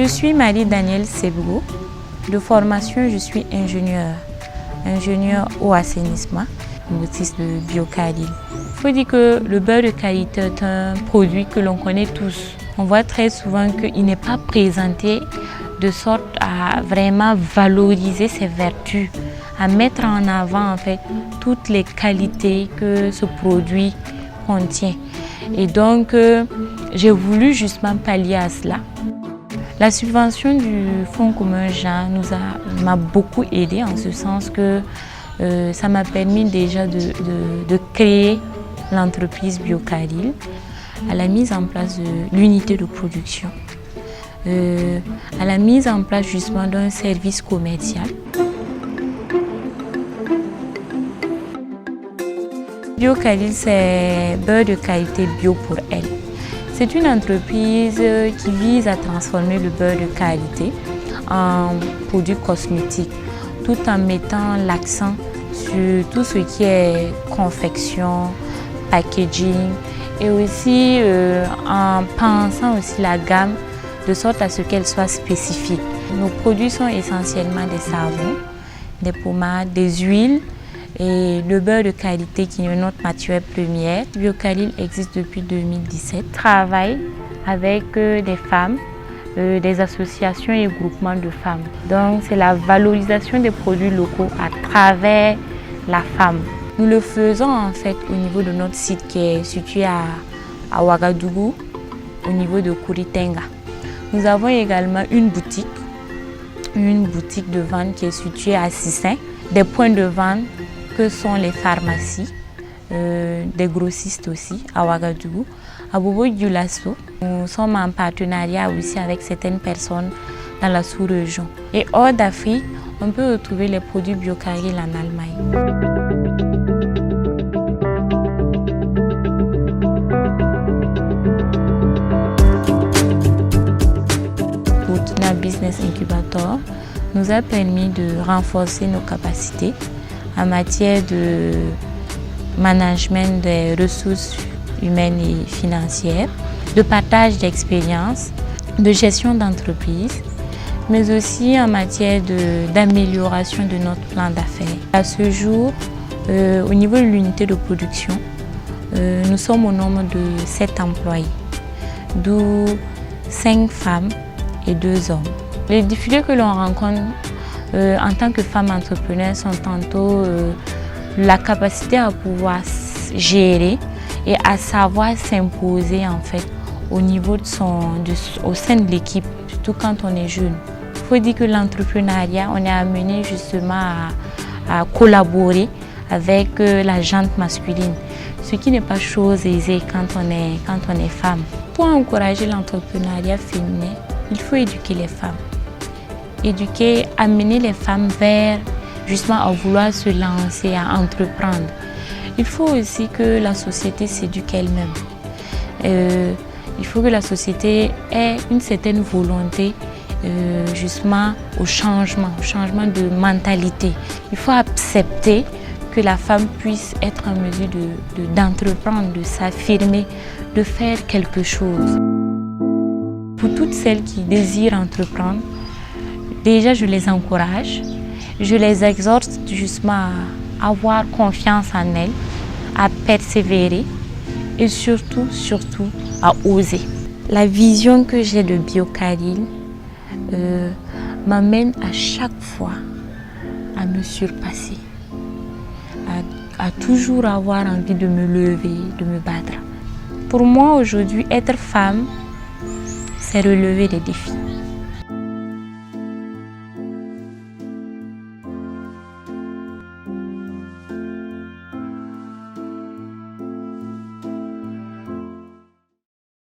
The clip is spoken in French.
suis Marie-Danielle Sebou. De formation, je suis ingénieure au assainissement, motrice de Biocaril. Il faut dire que le beurre de qualité est un produit que l'on connaît tous. On voit très souvent qu'il n'est pas présenté de sorte à vraiment valoriser ses vertus, à mettre en avant en fait toutes les qualités que ce produit contient. Et donc, j'ai voulu justement pallier à cela. La subvention du Fonds commun Jean m'a beaucoup aidée en ce sens que ça m'a permis déjà de créer l'entreprise Biocaril, à la mise en place de l'unité de production, à la mise en place justement d'un service commercial. Biocaril, c'est beurre de qualité bio pour elle. C'est une entreprise qui vise à transformer le beurre de qualité en produit cosmétique, tout en mettant l'accent sur tout ce qui est confection, packaging et aussi en pensant aussi la gamme de sorte à ce qu'elle soit spécifique. Nos produits sont essentiellement des savons, des pommades, des huiles et le beurre de qualité qui est notre matière première. Biocaril existe depuis 2017. Je travaille avec des femmes, des associations et groupements de femmes. Donc c'est la valorisation des produits locaux à travers la femme. Nous le faisons en fait au niveau de notre site qui est situé à Ouagadougou, au niveau de Kouritenga. Nous avons également une boutique de vente qui est située à Sissin, des points de vente que sont les pharmacies, des grossistes aussi à Ouagadougou, à Bobo-Dioulasso. Nous sommes en partenariat aussi avec certaines personnes dans la sous-région. Et hors d'Afrique, on peut retrouver les produits Biocaril en Allemagne. Fortuna Business Incubator nous a permis de renforcer nos capacités en matière de management des ressources humaines et financières, de partage d'expériences, de gestion d'entreprise, mais aussi en matière d'amélioration de notre plan d'affaires. À ce jour, au niveau de l'unité de production, nous sommes au nombre de 7 employés, d'où 5 femmes et 2 hommes. Les difficultés que l'on rencontre en tant que femme entrepreneur sont tantôt la capacité à pouvoir gérer et à savoir s'imposer en fait au niveau au sein de l'équipe, surtout quand on est jeune. Il faut dire que l'entrepreneuriat, on est amené justement à collaborer avec la gente masculine, ce qui n'est pas chose aisée quand on est femme. Pour encourager l'entrepreneuriat féminin, il faut éduquer les femmes. Amener les femmes vers justement à vouloir se lancer, à entreprendre. Il faut aussi que la société s'éduque elle-même. Il faut que la société ait une certaine volonté justement au changement de mentalité. Il faut accepter que la femme puisse être en mesure d'entreprendre, de s'affirmer, de faire quelque chose. Pour toutes celles qui désirent entreprendre, déjà je les encourage, je les exhorte justement à avoir confiance en elles, à persévérer et surtout à oser. La vision que j'ai de Biocaril m'amène à chaque fois à me surpasser, à toujours avoir envie de me lever, de me battre. Pour moi aujourd'hui, être femme, c'est relever des défis.